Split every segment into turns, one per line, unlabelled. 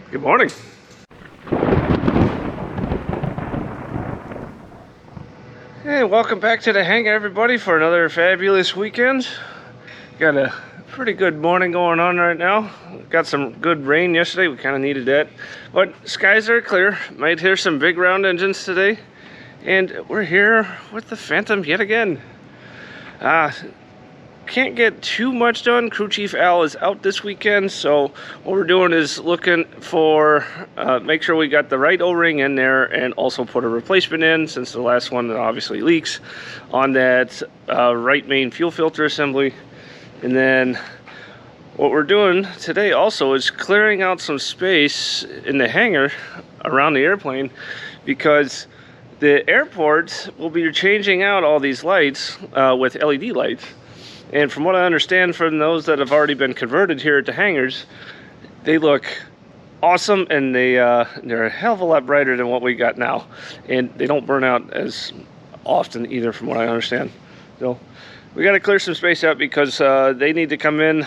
Good morning. Hey, welcome back to the hangar, everybody, for another fabulous weekend. Got a pretty good morning going on right now. Got some good rain yesterday. We kind of needed that. But skies are clear. Might hear some big round engines today. And we're here with the Phantom yet again. Can't get too much done. Crew Chief Al is out this weekend, so what we're doing is looking for make sure we got the right O-ring in there, and also put a replacement in, since the last one obviously leaks, on that right main fuel filter assembly. And then what we're doing today also is clearing out some space in the hangar around the airplane, because the airport will be changing out all these lights with LED lights. And from what I understand from those that have already been converted here at the hangars, they look awesome, and they're a hell of a lot brighter than what we got now. And they don't burn out as often either, from what I understand. So we got to clear some space out, because they need to come in.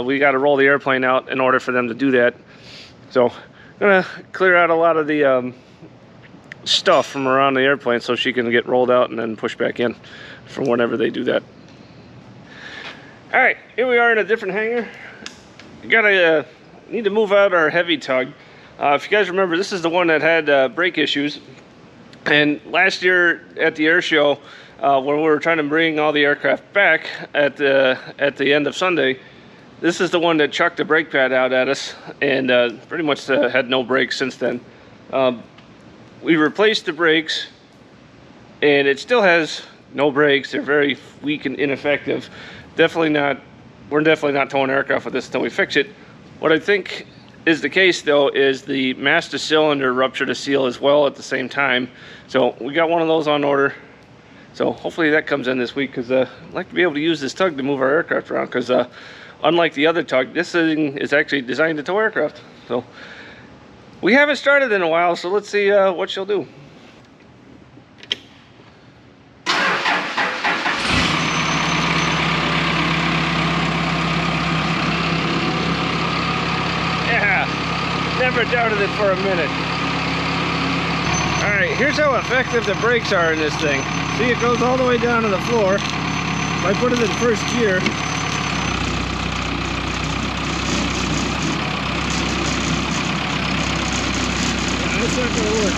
We got to roll the airplane out in order for them to do that. So I'm going to clear out a lot of the stuff from around the airplane, so she can get rolled out and then pushed back in from whenever they do that. All right, here we are in a different hangar. Need to move out our heavy tug. If you guys remember, this is the one that had brake issues. And last year at the air show, when we were trying to bring all the aircraft back at the end of Sunday, this is the one that chucked the brake pad out at us, and pretty much had no brakes since then. We replaced the brakes, and it still has no brakes. They're very weak and ineffective. We're definitely not towing aircraft with this until we fix it. What I think is the case, though, is the master cylinder ruptured a seal as well at the same time. So we got one of those on order. So hopefully that comes in this week, because I'd like to be able to use this tug to move our aircraft around, because unlike the other tug, this thing is actually designed to tow aircraft. So we haven't started in a while, so let's see what she'll do. Never doubted it for a minute. Alright, here's how effective the brakes are in this thing. See, it goes all the way down to the floor. If I put it in first gear, that's not going to work.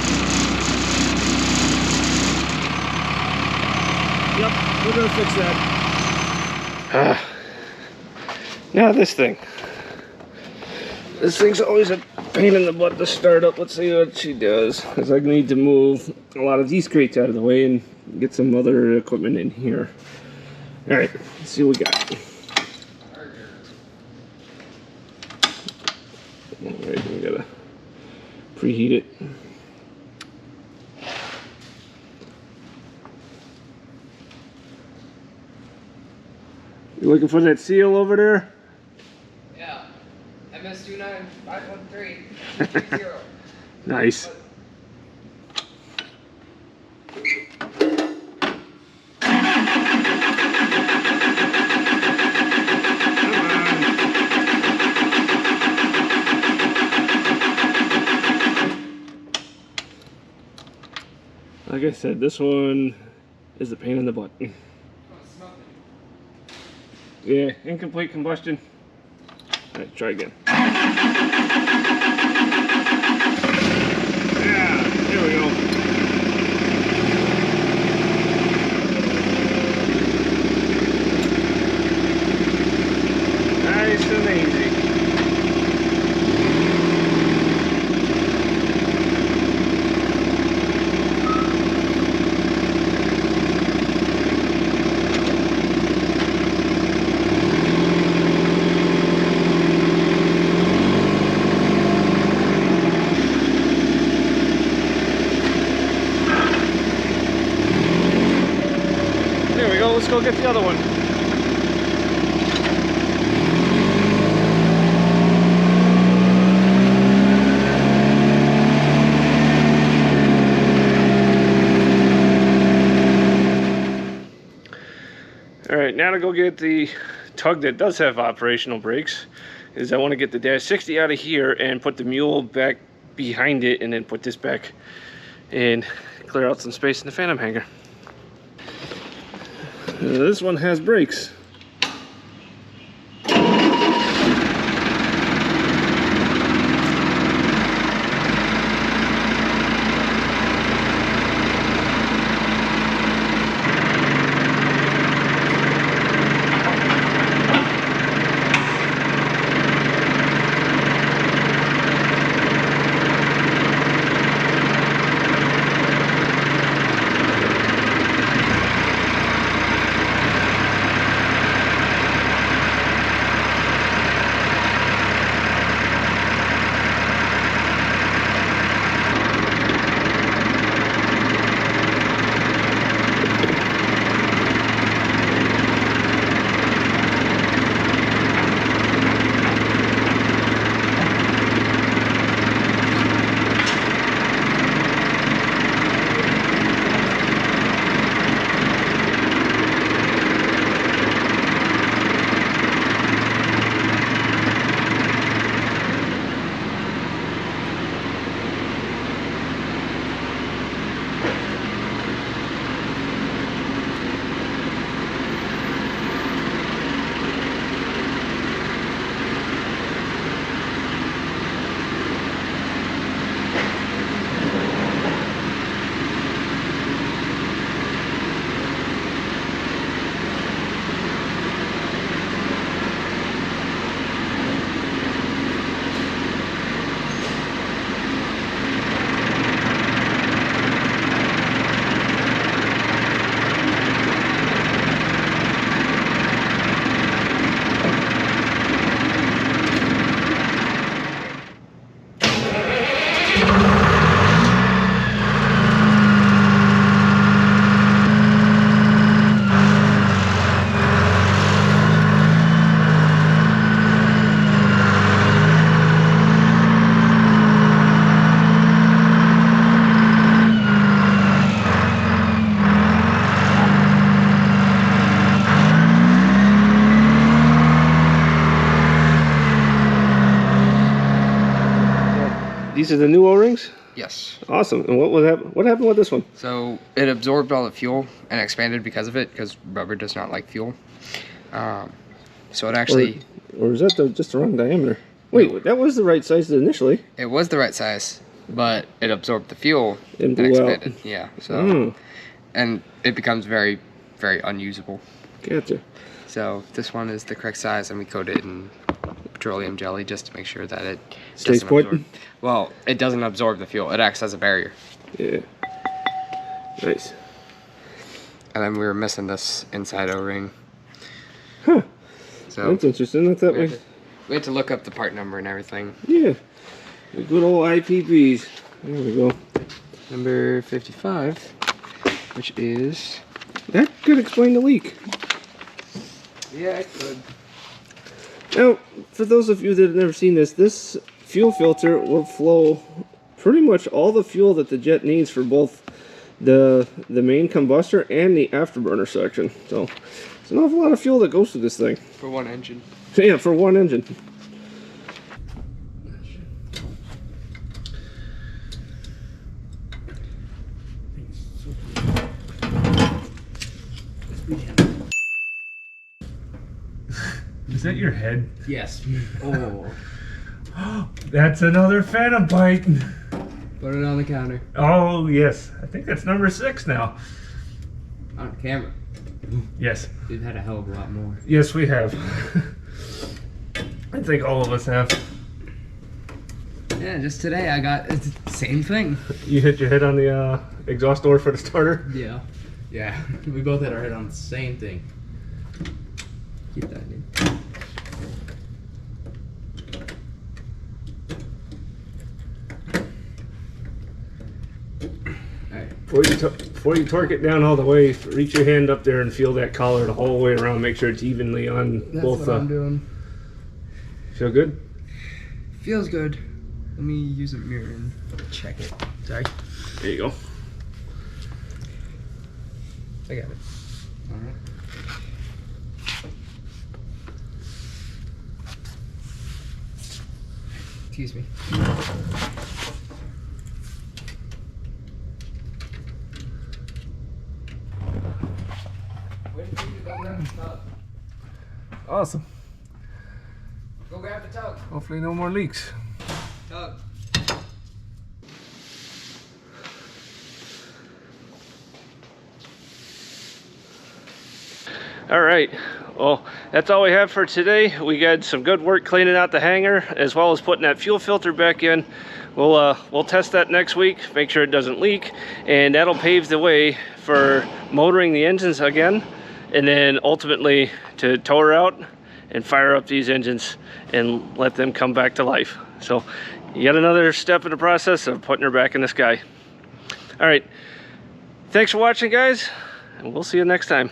Yep, we're going to fix that. Now this thing. This thing's always a pain in the butt to start up. Let's see what she does, because I need to move a lot of these crates out of the way and get some other equipment in here. All right, let's see what we got. All right, we gotta preheat it. You looking for that seal over there?
MS29513
Nice. Like I said, this one is a pain in the butt. Yeah, incomplete combustion. Alright, try again. Yeah, here we go. Nice and easy. Let's go get the other one. All right, now to go get the tug that does have operational brakes. is I want to get the dash 60 out of here and put the mule back behind it, and then put this back and clear out some space in the Phantom hangar. This one has brakes. These are the new O-rings?
Yes.
Awesome. And what happened with this one?
So it absorbed all the fuel and expanded because of it, because rubber does not like fuel. So it actually...
Or is that just the wrong diameter? Wait, that was the right size initially.
It was the right size, but it absorbed the fuel
and
expanded. Yeah. So and it becomes very, very unusable.
Gotcha.
So this one is the correct size, and we coat it in petroleum jelly just to make sure that it
stays put.
Well, it doesn't absorb the fuel. It acts as a barrier.
Yeah. Nice.
And then we were missing this inside O-ring.
Huh.
So
that's interesting. That's that way.
We had to look up the part number and everything.
Yeah. The good old IPBs. There we go.
Number 55, which is...
That could explain the leak.
Yeah, it could.
Now, for those of you that have never seen this fuel filter will flow pretty much all the fuel that the jet needs for both the main combustor and the afterburner section. So, it's an awful lot of fuel that goes through this thing.
For one engine.
Yeah, for one engine. Is that your head?
Yes. Oh.
That's another Phantom bite.
Put it on the counter.
Oh, yes. I think that's number 6 now.
On camera.
Yes.
We've had a hell of a lot more.
Yes, we have. I think all of us have.
Yeah, just today I got the same thing.
You hit your head on the exhaust door for the starter?
Yeah. Yeah. We both hit our head on the same thing. Keep that in.
Before you torque it down all the way, reach your hand up there and feel that collar the whole way around. Make sure it's evenly on both.
That's what I'm doing.
Feel good?
Feels good. Let me use a mirror and check it. Sorry.
There you go.
I got it. All right. Excuse me. Waiting for you to go grab the tug.
Awesome.
Go grab the tug.
Hopefully no more leaks.
Tug.
All right, well, that's all we have for today. We got some good work cleaning out the hangar, as well as putting that fuel filter back in. We'll test that next week, make sure it doesn't leak, and that'll pave the way for motoring the engines again, and then ultimately to tow her out and fire up these engines and let them come back to life. So yet another step in the process of putting her back in the sky. All right, thanks for watching, guys, and we'll see you next time.